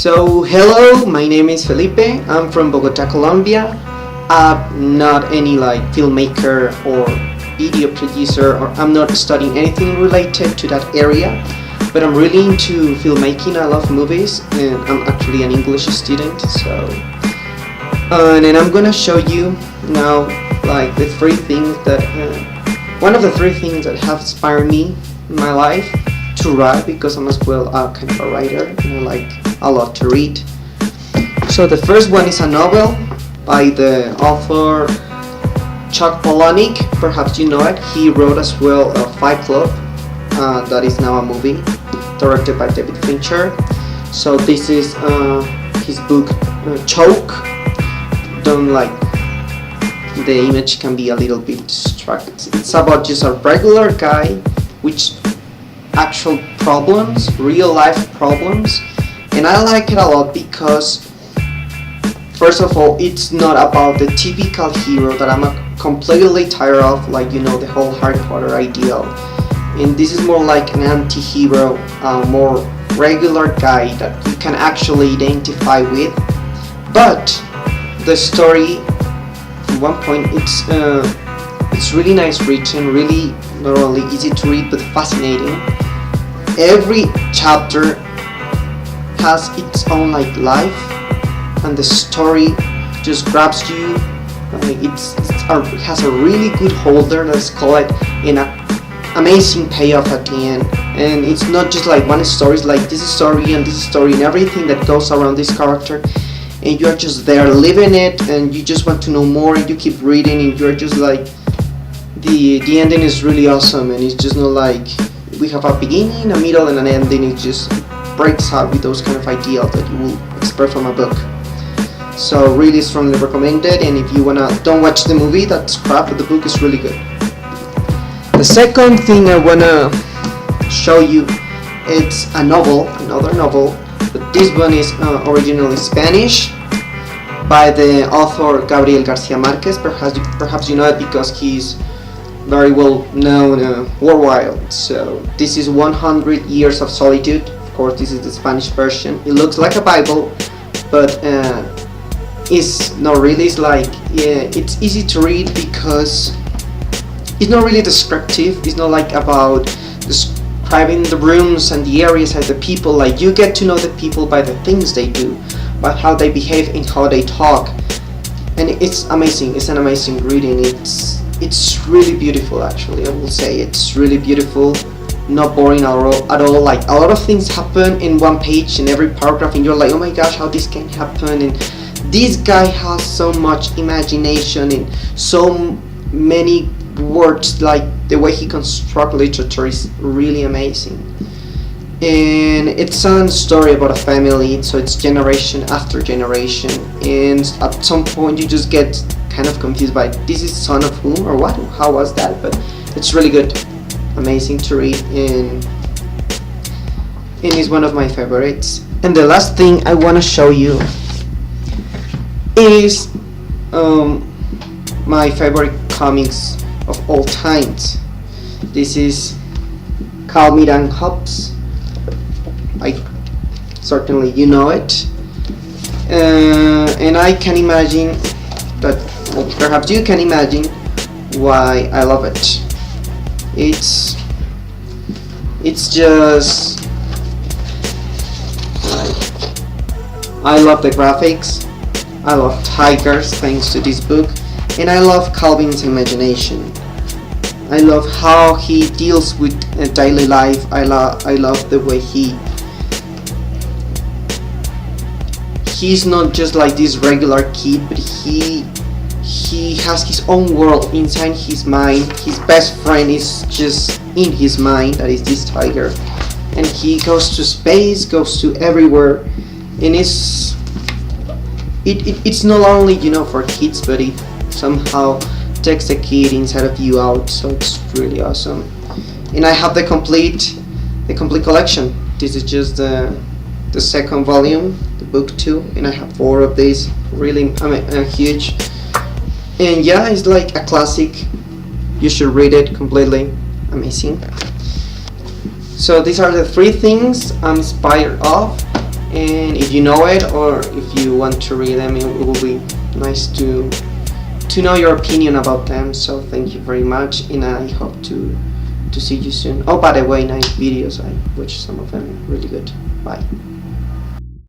So, hello, my name is Felipe. I'm from Bogotá, Colombia. I'm not any filmmaker or video producer, or I'm not studying anything related to that area. But I'm really into filmmaking. I love movies, and I'm actually an English student. And then I'm gonna show you now the three things that one of the three things that have inspired me in my life to write, because I'm as well kind of a writer and I like a lot to read. So the first one is a novel by the author Chuck Palahniuk. Perhaps you know it. He wrote as well Fight Club, that is now a movie directed by David Fincher. So this is his book Choke. Don't the image can be a little bit distracting. It's about just a regular guy with actual problems, real life problems, and I like it a lot because first of all, it's not about the typical hero that I'm completely tired of, the whole Harry Potter ideal. And this is more like an anti-hero, more regular guy that you can actually identify with. But the story, at one point, it's really nice written, really not only easy to read but fascinating. Every chapter has its own life, and the story just grabs you. It has a really good holder, let's call it, in an amazing payoff at the end. And it's not just one story, it's this story and this story and everything that goes around this character, and you're just there living it, and you just want to know more, and you keep reading, and you're just the ending is really awesome. And it's just not we have a beginning, a middle, and an ending. It just breaks out with those kind of ideals that you will expect from a book. So really strongly recommended. And if you don't watch the movie, that's crap, but the book is really good. The second thing I wanna show you, it's another novel, but this one is originally Spanish, by the author Gabriel Garcia Marquez. Perhaps you know it because he's very well known worldwide. So this is 100 Years of Solitude. Of course, this is the Spanish version. It looks like a Bible, but it's not really. It's easy to read because it's not really descriptive. It's not about describing the rooms and the areas and the people. You get to know the people by the things they do, by how they behave and how they talk. And it's amazing. It's an amazing reading. It's really beautiful, actually. I will say it's really beautiful, not boring at all. A lot of things happen in one page, in every paragraph, and you're oh my gosh, how this can happen. And this guy has so much imagination and so many words. The way he constructs literature is really amazing. And it's a story about a family, so it's generation after generation, and at some point you just get kind of confused by this is son of whom or what, how was that, but it's really good, amazing to read, and it's one of my favorites. And the last thing I want to show you is my favorite comics of all times. This is Calm and Hobbes. Certainly you know it, and I can imagine that, perhaps you can imagine why I love it. It's just I love the graphics, I love tigers thanks to this book, and I love Calvin's imagination. I love how he deals with daily life. I love the way he's not just this regular kid, but he has his own world inside his mind. His best friend is just in his mind, that is this tiger, and he goes to space, goes to everywhere, and it's not only for kids, but it somehow takes the kid inside of you out. So it's really awesome, and I have the complete collection. This is just the second volume, the book 2, and I have 4 of these. Really huge, and yeah, it's a classic. You should read it completely. Amazing. So these are the 3 things I'm inspired of, and if you know it or if you want to read them, it will be nice to know your opinion about them. So thank you very much, and I hope to see you soon. Oh, by the way, nice videos. I watched some of them, really good. Bye.